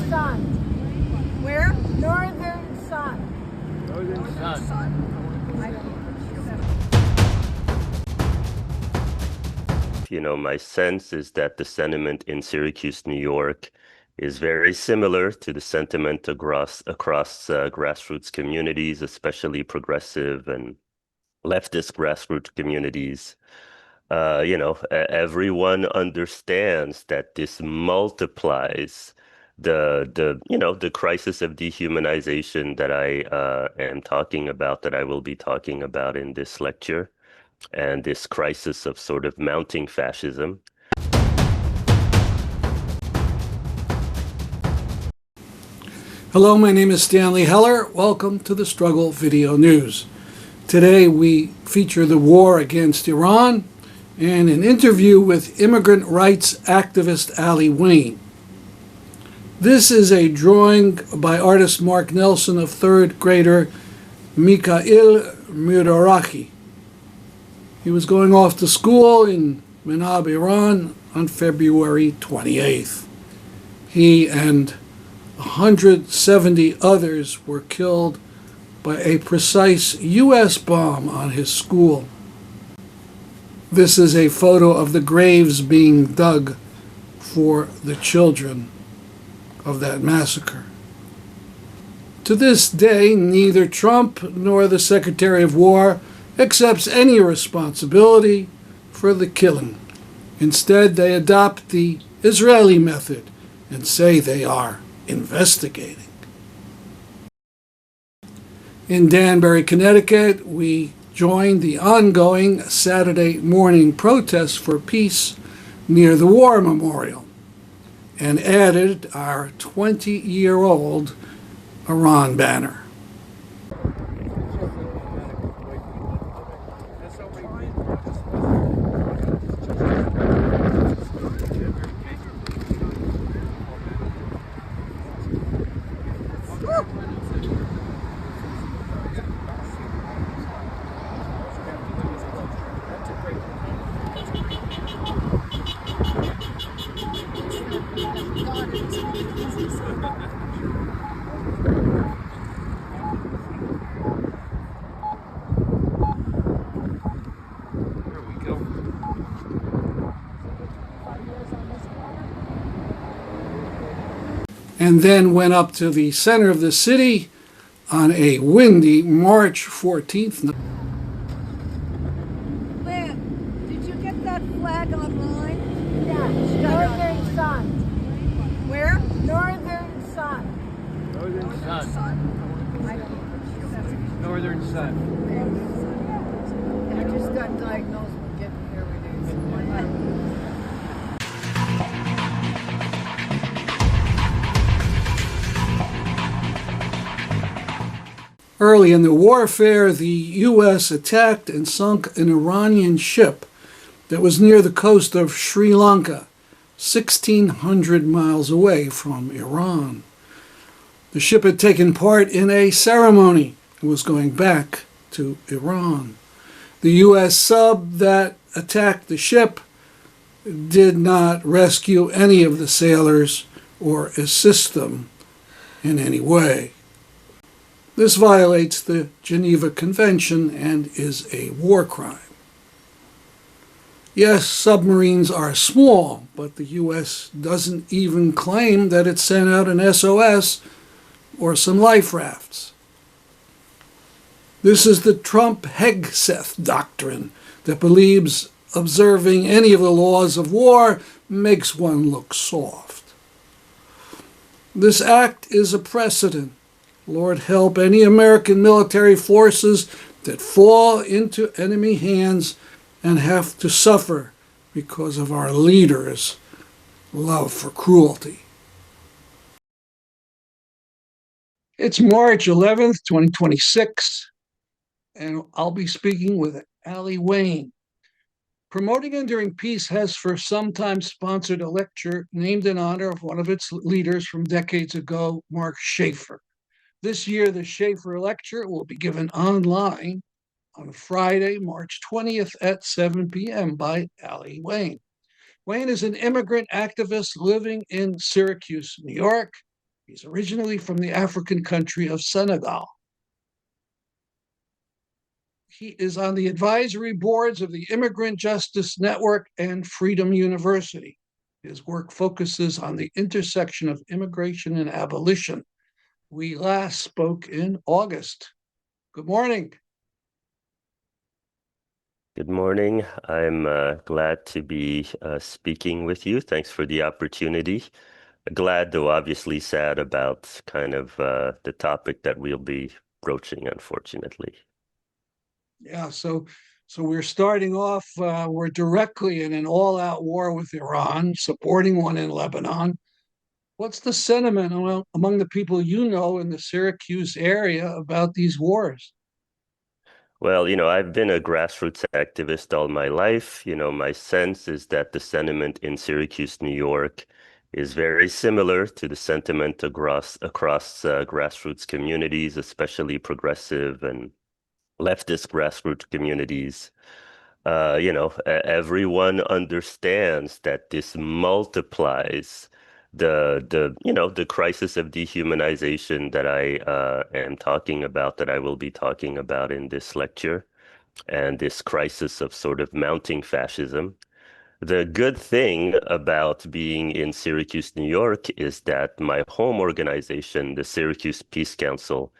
Sun. Where? Northern Sun. Northern Sun. My sense is that the sentiment in Syracuse, New York, is very similar to the sentiment across grassroots communities, especially progressive and leftist grassroots communities. Everyone understands that this multiplies the crisis of dehumanization that I am talking about, that I will be talking about in this lecture, and this crisis of sort of mounting fascism. Hello, my name is Stanley Heller. Welcome to the Struggle Video News. Today we feature the war against Iran and an interview with immigrant rights activist Aly Wane. This is a drawing by artist Mark Nelson of third grader Mikaeil Mirdoraghi. He was going off to school in Manab, Iran on February 28th. He and 170 others were killed by a precise U.S. bomb on his school. This is a photo of the graves being dug for the children of that massacre. To this day, neither Trump nor the Secretary of War accepts any responsibility for the killing. Instead, they adopt the Israeli method and say they are investigating. In Danbury, Connecticut, we joined the ongoing Saturday morning protests for peace near the War Memorial and added our 20-year-old Iran banner. And then went up to the center of the city on a windy March 14th. Lynn, did you get that flag online? Yeah, Northern Sun. Where? Northern Sun. Northern Sun. Northern Sun. I just got diagnosed with getting here with Early in the warfare, the U.S. attacked and sunk an Iranian ship that was near the coast of Sri Lanka, 1,600 miles away from Iran. The ship had taken part in a ceremony and was going back to Iran. The U.S. sub that attacked the ship did not rescue any of the sailors or assist them in any way. This violates the Geneva Convention and is a war crime. Yes, submarines are small, but the U.S. doesn't even claim that it sent out an SOS or some life rafts. This is the Trump-Hegseth doctrine that believes observing any of the laws of war makes one look soft. This act is a precedent. Lord help any American military forces that fall into enemy hands and have to suffer because of our leaders' love for cruelty. It's March 11th, 2026, and I'll be speaking with Aly Wane. Promoting Enduring Peace has for some time sponsored a lecture named in honor of one of its leaders from decades ago, Mark Shafer. This year, the Shafer Lecture will be given online on Friday, March 20th at 7 p.m. by Aly Wane. Wane is an immigrant activist living in Syracuse, New York, He's originally from the African country of Senegal. He is on the advisory boards of the Immigrant Justice Network and Freedom University. His work focuses on the intersection of immigration and abolition. We last spoke in August. Good morning. Good morning. I'm glad to be speaking with you. Thanks for the opportunity. Glad, though obviously sad about kind of the topic that we'll be broaching, unfortunately. Yeah, so we're starting off. We're directly in an all-out war with Iran, supporting one in Lebanon. What's the sentiment among the people you know in the Syracuse area about these wars? Well, I've been a grassroots activist all my life. My sense is that the sentiment in Syracuse, New York, is very similar to the sentiment across grassroots communities, especially progressive and leftist grassroots communities. Everyone understands that this multiplies the crisis of dehumanization that I am talking about, that I will be talking about in this lecture, and this crisis of sort of mounting fascism. The good thing about being in Syracuse, New York, is that my home organization, the Syracuse Peace Council,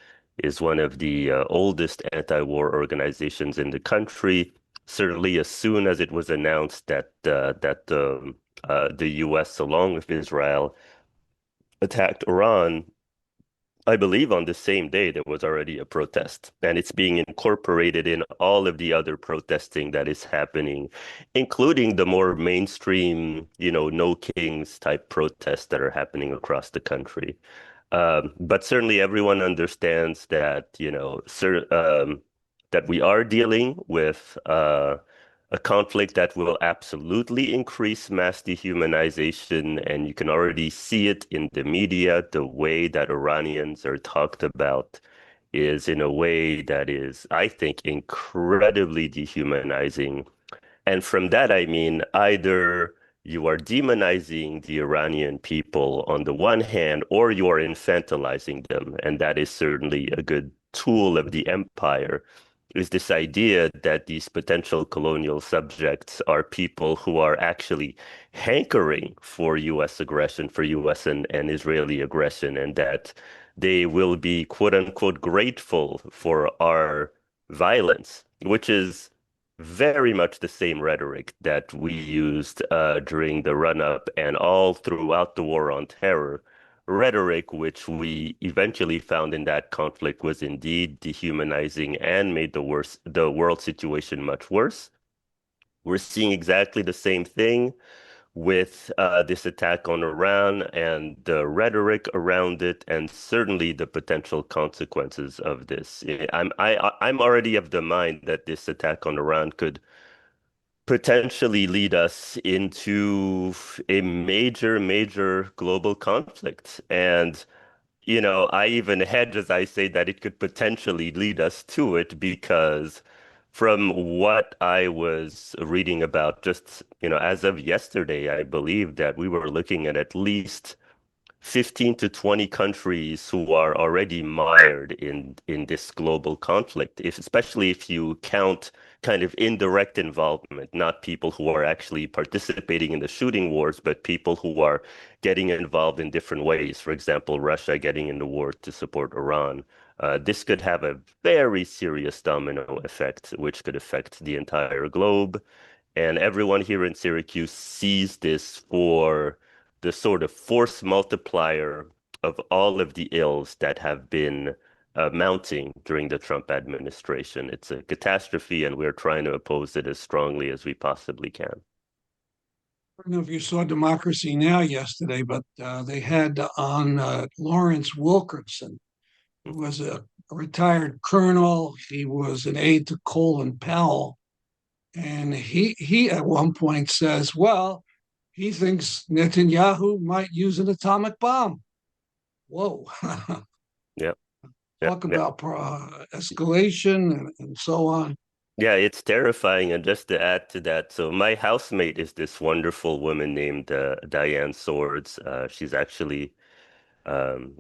is one of the oldest anti-war organizations in the country. Certainly, as soon as it was announced that the U.S., along with Israel, attacked Iran, I believe on the same day there was already a protest, and it's being incorporated in all of the other protesting that is happening, including the more mainstream, no kings type protests that are happening across the country. But certainly everyone understands that, that we are dealing with a conflict that will absolutely increase mass dehumanization, and you can already see it in the media. The way that Iranians are talked about is in a way that is, I think, incredibly dehumanizing. And from that, I mean, either you are demonizing the Iranian people on the one hand, or you are infantilizing them. And that is certainly a good tool of the empire, is this idea that these potential colonial subjects are people who are actually hankering for U.S. aggression, for U.S. and Israeli aggression, and that they will be quote unquote grateful for our violence, which is very much the same rhetoric that we used during the run-up and all throughout the war on terror. Rhetoric, which we eventually found in that conflict was indeed dehumanizing and made the world situation much worse. We're seeing exactly the same thing with this attack on Iran and the rhetoric around it, and certainly the potential consequences of this. I'm already of the mind that this attack on Iran could potentially lead us into a major, major global conflict. And I even hedge as I say that it could potentially lead us to it, because from what I was reading about just, as of yesterday, I believe that we were looking at least 15 to 20 countries who are already mired in this global conflict, especially if you count kind of indirect involvement, not people who are actually participating in the shooting wars, but people who are getting involved in different ways. For example, Russia getting in the war to support Iran. This could have a very serious domino effect, which could affect the entire globe. And everyone here in Syracuse sees this for the sort of force multiplier of all of the ills that have been mounting during the Trump administration. It's a catastrophe, and we're trying to oppose it as strongly as we possibly can. I don't know if you saw Democracy Now! Yesterday, but they had on Lawrence Wilkerson, who was a retired colonel. He was an aide to Colin Powell. And he at one point says, well, he thinks Netanyahu might use an atomic bomb. Whoa. Yeah, yeah, Talk yeah. about escalation and so on. Yeah, it's terrifying. And just to add to that, so my housemate is this wonderful woman named Diane Swords. She's actually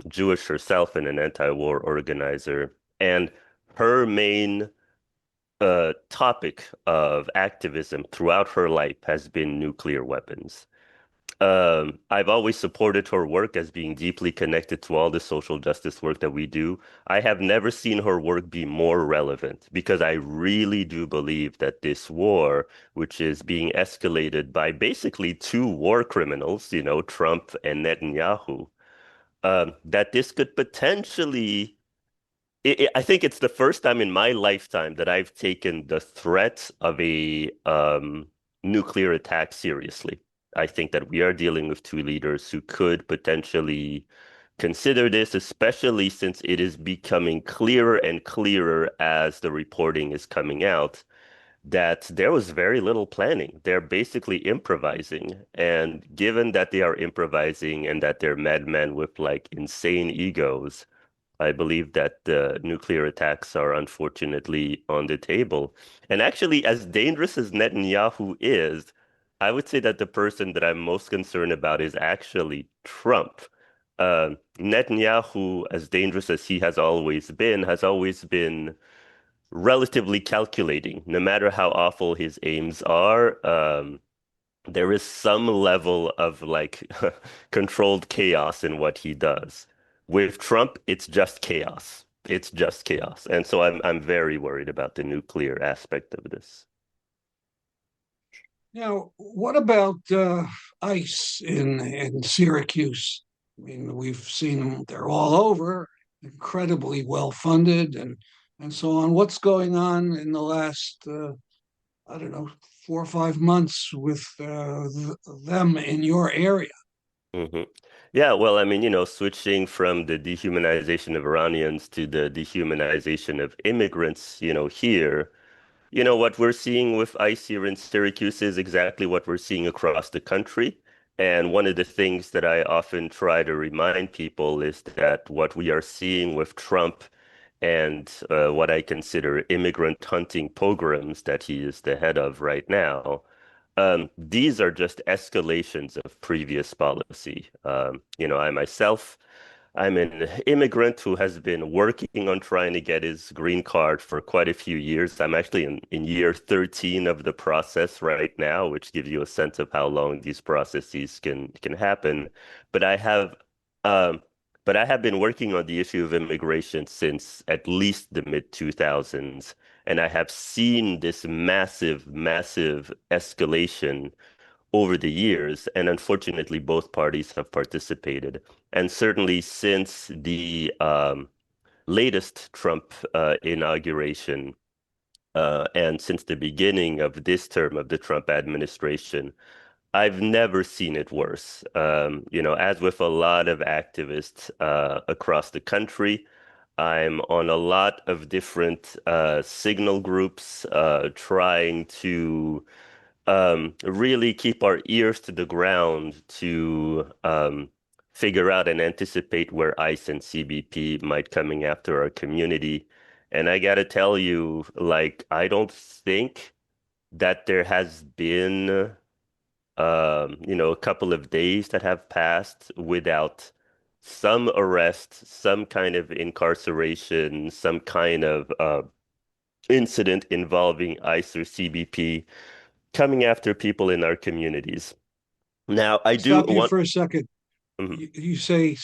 Jewish herself and an anti-war organizer. And her main topic of activism throughout her life has been nuclear weapons. I've always supported her work as being deeply connected to all the social justice work that we do. I have never seen her work be more relevant because I really do believe that this war, which is being escalated by basically two war criminals, Trump and Netanyahu, that this could potentially I think it's the first time in my lifetime that I've taken the threat of a nuclear attack seriously. I think that we are dealing with two leaders who could potentially consider this, especially since it is becoming clearer and clearer as the reporting is coming out that there was very little planning. They're basically improvising. And given that they are improvising and that they're madmen with like insane egos, I believe that the nuclear attacks are unfortunately on the table. And actually, as dangerous as Netanyahu is, I would say that the person that I'm most concerned about is actually Trump. Netanyahu, as dangerous as he has always been relatively calculating, no matter how awful his aims are. There is some level of like controlled chaos in what he does. With Trump, it's just chaos. It's just chaos. And so I'm very worried about the nuclear aspect of this. Now, what about ICE in Syracuse? I mean, we've seen them; they're all over, incredibly well funded, and so on. What's going on in the last I don't know 4 or 5 months with them in your area? hmm Yeah, well, I mean, switching from the dehumanization of Iranians to the dehumanization of immigrants, here. What we're seeing with ICE here in Syracuse is exactly what we're seeing across the country. And one of the things that I often try to remind people is that what we are seeing with Trump and what I consider immigrant hunting pogroms that he is the head of right now, these are just escalations of previous policy. I myself I'm an immigrant who has been working on trying to get his green card for quite a few years. I'm actually in year 13 of the process right now, which gives you a sense of how long these processes can happen. But I have um, but I have been working on the issue of immigration since at least the mid 2000s, and I have seen this massive, massive escalation over the years, and unfortunately, both parties have participated. And certainly since the latest Trump inauguration, and since the beginning of this term of the Trump administration, I've never seen it worse. As with a lot of activists across the country, I'm on a lot of different signal groups trying to really keep our ears to the ground to figure out and anticipate where ICE and CBP might coming after our community. And I gotta tell you, like, I don't think that there has been, a couple of days that have passed without some arrest, some kind of incarceration, some kind of incident involving ICE or CBP coming after people in our communities. Now, I do Stop you want. for a second. Mhm. You say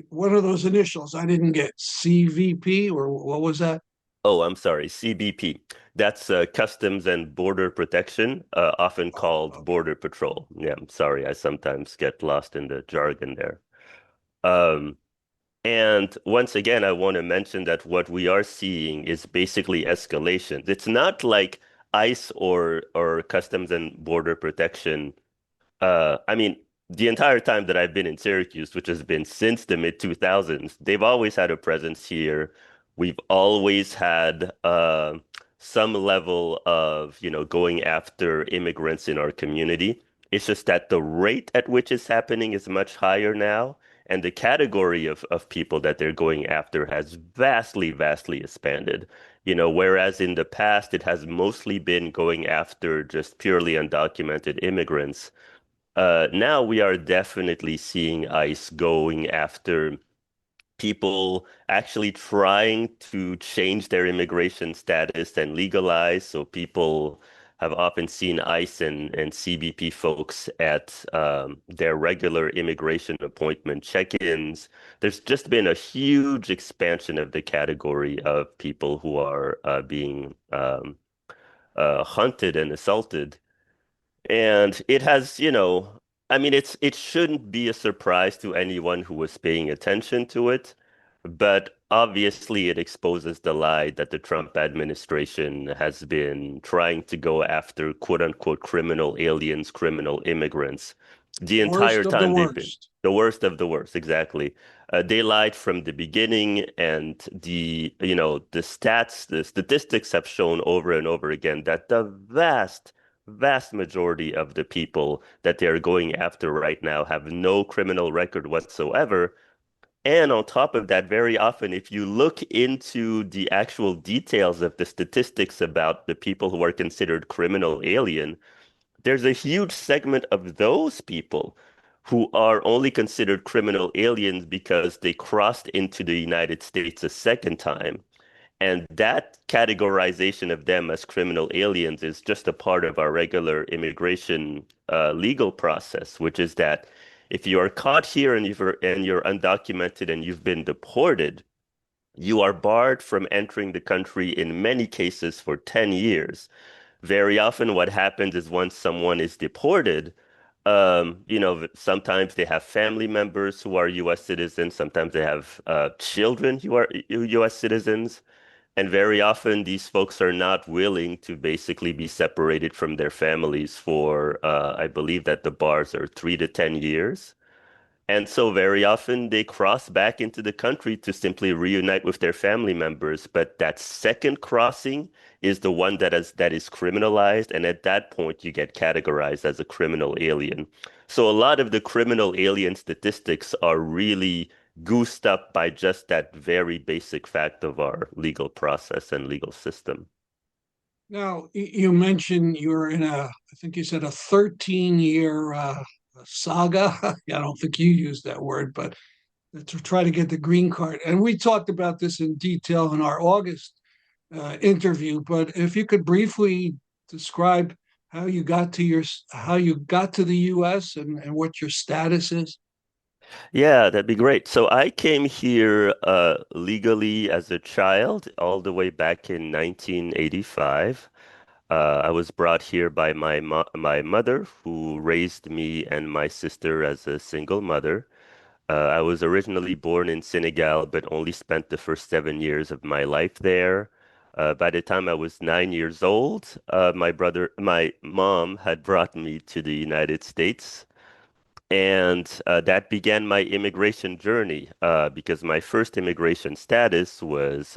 what are those initials? I didn't get CVP or what was that? Oh, I'm sorry, CBP. That's Customs and Border Protection, often Oh, called okay. Border Patrol. Yeah, I'm sorry, I sometimes get lost in the jargon there. Um, and once again, I want to mention that what we are seeing is basically escalations. It's not like ICE or Customs and Border Protection. I mean, the entire time that I've been in Syracuse, which has been since the mid 2000s, they've always had a presence here. We've always had some level of, going after immigrants in our community. It's just that the rate at which it's happening is much higher now, and the category of people that they're going after has vastly, vastly expanded. Whereas in the past it has mostly been going after just purely undocumented immigrants. Now we are definitely seeing ICE going after people actually trying to change their immigration status and legalize. So people have often seen ICE and CBP folks at their regular immigration appointment check-ins. There's just been a huge expansion of the category of people who are being hunted and assaulted. And it has, I mean, it shouldn't be a surprise to anyone who was paying attention to it, but obviously it exposes the lie that the Trump administration has been trying to go after quote unquote criminal aliens, criminal immigrants. The entire Worst of the time they've been worst. the worst of the worst, exactly. They lied from the beginning, and the statistics have shown over and over again that the vast majority of the people that they are going after right now have no criminal record whatsoever. And on top of that, very often, if you look into the actual details of the statistics about the people who are considered criminal alien, there's a huge segment of those people who are only considered criminal aliens because they crossed into the United States a second time. And that categorization of them as criminal aliens is just a part of our regular immigration legal process, which is that if you are caught here and you're undocumented and you've been deported, you are barred from entering the country in many cases for 10 years. Very often, what happens is once someone is deported, sometimes they have family members who are U.S. citizens, sometimes they have children who are U.S. citizens. And very often, these folks are not willing to basically be separated from their families for, I believe that the bars are 3 to 10 years. And so very often they cross back into the country to simply reunite with their family members. But that second crossing is the one that is criminalized. And at that point, you get categorized as a criminal alien. So a lot of the criminal alien statistics are really goosed up by just that very basic fact of our legal process and legal system. Now, you mentioned you're in I think you said a 13-year saga. I don't think you used that word, but to try to get the green card. And we talked about this in detail in our August interview. But if you could briefly describe how you got to the U.S. and what your status is. Yeah, that'd be great. So I came here legally as a child all the way back in 1985. I was brought here by my mother, who raised me and my sister as a single mother. I was originally born in Senegal, but only spent the first 7 years of my life there. By the time I was 9 years old, my mom had brought me to the United States. And that began my immigration journey because my first immigration status was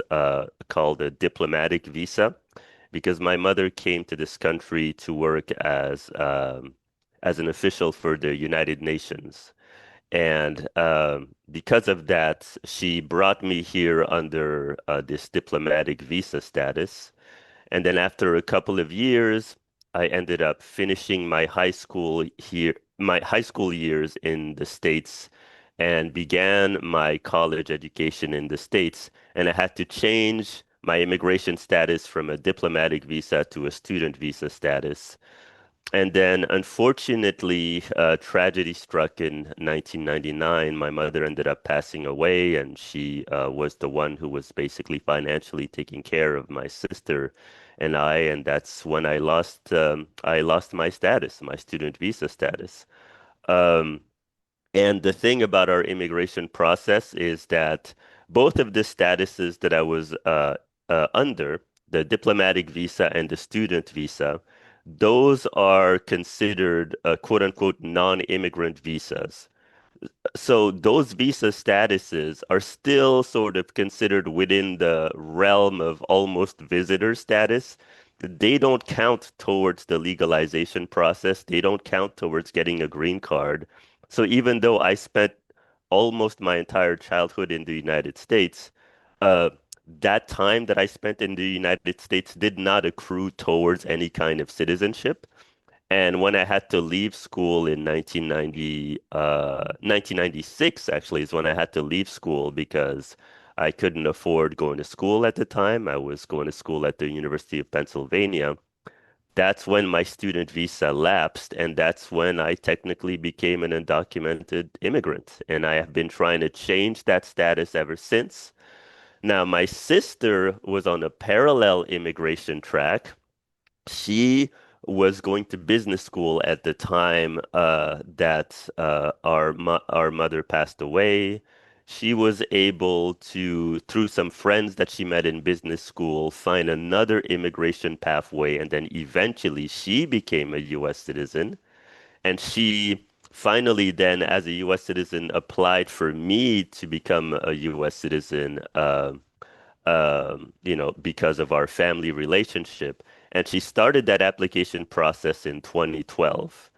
called a diplomatic visa because my mother came to this country to work as an official for the United Nations. And because of that, she brought me here under this diplomatic visa status. And then after a couple of years, I ended up finishing my high school years in the States and began my college education in the States. And I had to change my immigration status from a diplomatic visa to a student visa status. And then, unfortunately, tragedy struck in 1999. My mother ended up passing away, and she was the one who was basically financially taking care of my sister and I. And that's when I lost my status, my student visa status. Um, and the thing about our immigration process is that both of the statuses that I was under, the diplomatic visa and the student visa, those are considered quote unquote non-immigrant visas. So those visa statuses are still sort of considered within the realm of almost visitor status. They don't count towards the legalization process. They don't count towards getting a green card. So even though I spent almost my entire childhood in the United States, uh, that time that I spent in the United States did not accrue towards any kind of citizenship. And when I had to leave school in 1996, actually, is when I had to leave school because I couldn't afford going to school at the time. I was going to school at the University of Pennsylvania. That's when my student visa lapsed, and that's when I technically became an undocumented immigrant. And I have been trying to change that status ever since. Now, my sister was on a parallel immigration track. She was going to business school at the time that our mother passed away. She was able to, through some friends that she met in business school, find another immigration pathway, and then eventually she became a U.S. citizen. And she finally then, as a U.S. citizen, applied for me to become a U.S. citizen. Because of our family relationship. And she started that application process in 2012.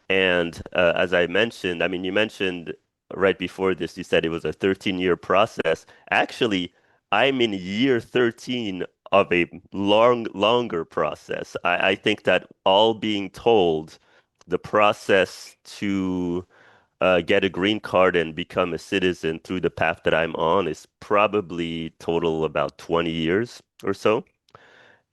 And as I mentioned, I mean, you mentioned right before this, you said it was a 13-year process. Actually, I'm in year 13 of a longer process. I think that all being told, the process to get a green card and become a citizen through the path that I'm on is probably total about 20 years or so.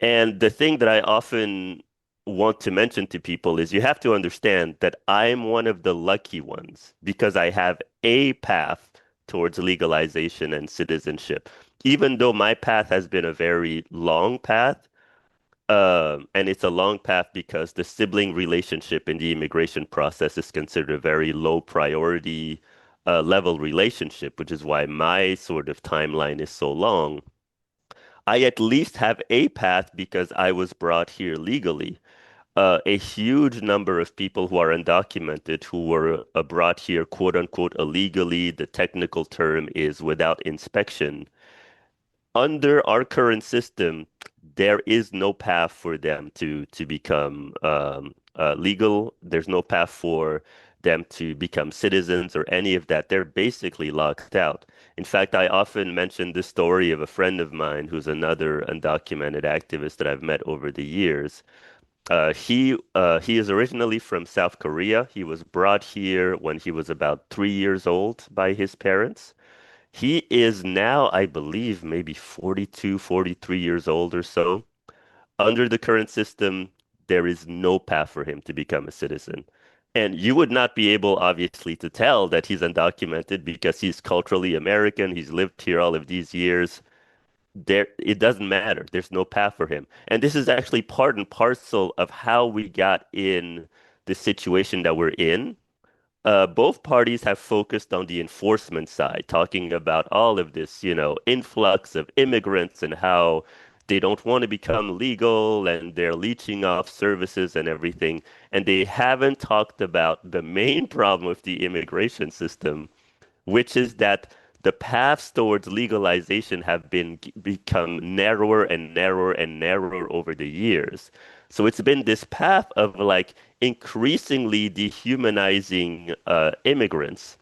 And the thing that I often want to mention to people is you have to understand that I'm one of the lucky ones because I have a path towards legalization and citizenship. Even though my path has been a very long path, and it's a long path because the sibling relationship in the immigration process is considered a very low priority level relationship, which is why my sort of timeline is so long. I at least have a path because I was brought here legally. A huge number of people who are undocumented who were brought here, quote unquote, illegally. The technical term is without inspection. Under our current system, there is no path for them to become legal. There's no path for them to become citizens or any of that. They're basically locked out. In fact, I often mention the story of a friend of mine who's another undocumented activist that I've met over the years. He is originally from South Korea. He was brought here when he was about 3 years old by his parents. He is now, I believe, maybe 42, 43 years old or so. Under the current system, there is no path for him to become a citizen. And you would not be able, obviously, to tell that he's undocumented because he's culturally American. He's lived here all of these years. It doesn't matter. There's no path for him. And this is actually part and parcel of how we got in the situation that we're in. Both parties have focused on the enforcement side, talking about all of this, influx of immigrants and how they don't want to become legal and they're leeching off services and everything. And they haven't talked about the main problem with the immigration system, which is that the paths towards legalization have become narrower and narrower and narrower over the years. So it's been this path of like increasingly dehumanizing immigrants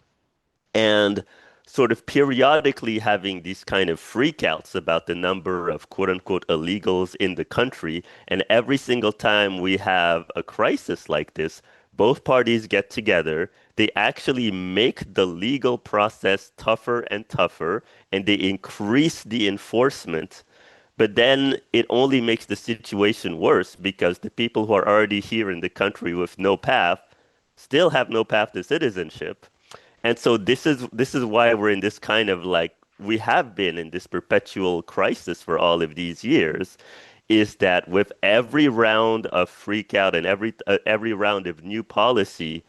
and sort of periodically having these kind of freakouts about the number of quote unquote illegals in the country. And every single time we have a crisis like this, both parties get together. They actually make the legal process tougher and tougher, and they increase the enforcement. But then it only makes the situation worse because the people who are already here in the country with no path still have no path to citizenship. And so this is why we're in this kind of like we have been in this perpetual crisis for all of these years, is that with every round of freak out and every round of new policy,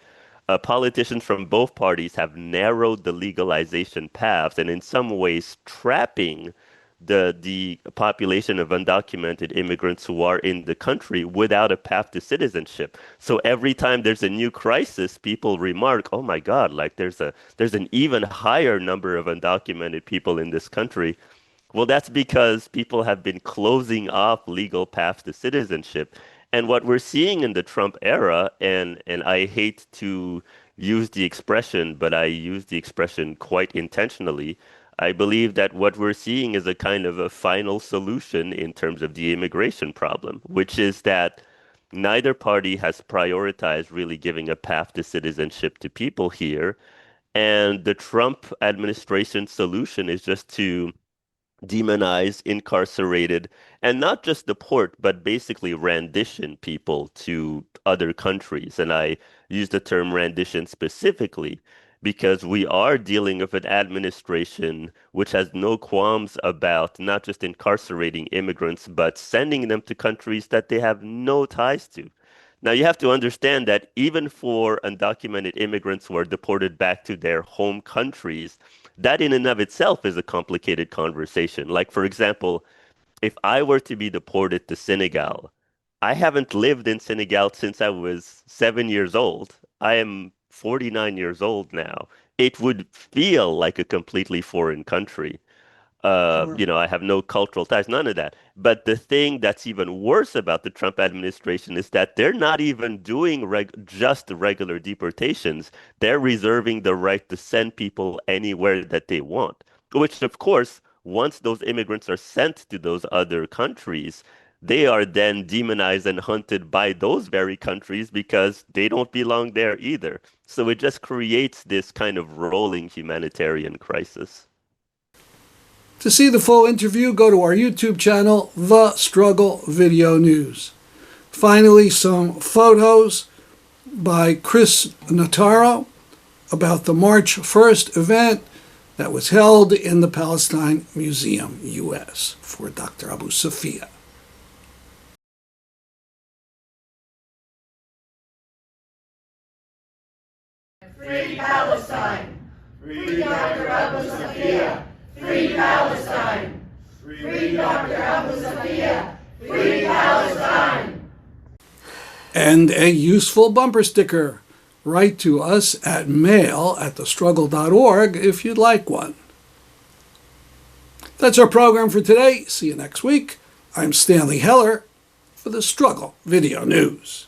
politicians from both parties have narrowed the legalization paths and in some ways trapping the population of undocumented immigrants who are in the country without a path to citizenship. So every time there's a new crisis, people remark, "Oh my God, like there's an even higher number of undocumented people in this country." Well, that's because people have been closing off legal paths to citizenship. And what we're seeing in the Trump era, and I hate to use the expression, but I use the expression quite intentionally. I believe that what we're seeing is a kind of a final solution in terms of the immigration problem, which is that neither party has prioritized really giving a path to citizenship to people here. And the Trump administration solution is just to demonize, incarcerated, and not just deport, but basically rendition people to other countries. And I use the term rendition specifically because we are dealing with an administration which has no qualms about not just incarcerating immigrants, but sending them to countries that they have no ties to. Now, you have to understand that even for undocumented immigrants who are deported back to their home countries, that in and of itself is a complicated conversation. Like, for example, if I were to be deported to Senegal, I haven't lived in Senegal since I was 7 years old. I am 49 years old now. It would feel like a completely foreign country. Sure. I have no cultural ties, none of that. But the thing that's even worse about the Trump administration is that they're not even doing just regular deportations. They're reserving the right to send people anywhere that they want, which, of course, once those immigrants are sent to those other countries, they are then demonized and hunted by those very countries because they don't belong there either. So it just creates this kind of rolling humanitarian crisis. To see the full interview, go to our YouTube channel, The Struggle Video News. Finally, some photos by Chris Notaro about the March 1st event that was held in the Palestine Museum, U.S., for Dr. Abu Sofia. Free Palestine! Free Dr. Abu Sofia! Free Palestine! Free Dr. Abu Sofia! Free Palestine! And a useful bumper sticker. Write to us at mail@thestruggle.org if you'd like one. That's our program for today. See you next week. I'm Stanley Heller for the Struggle Video News.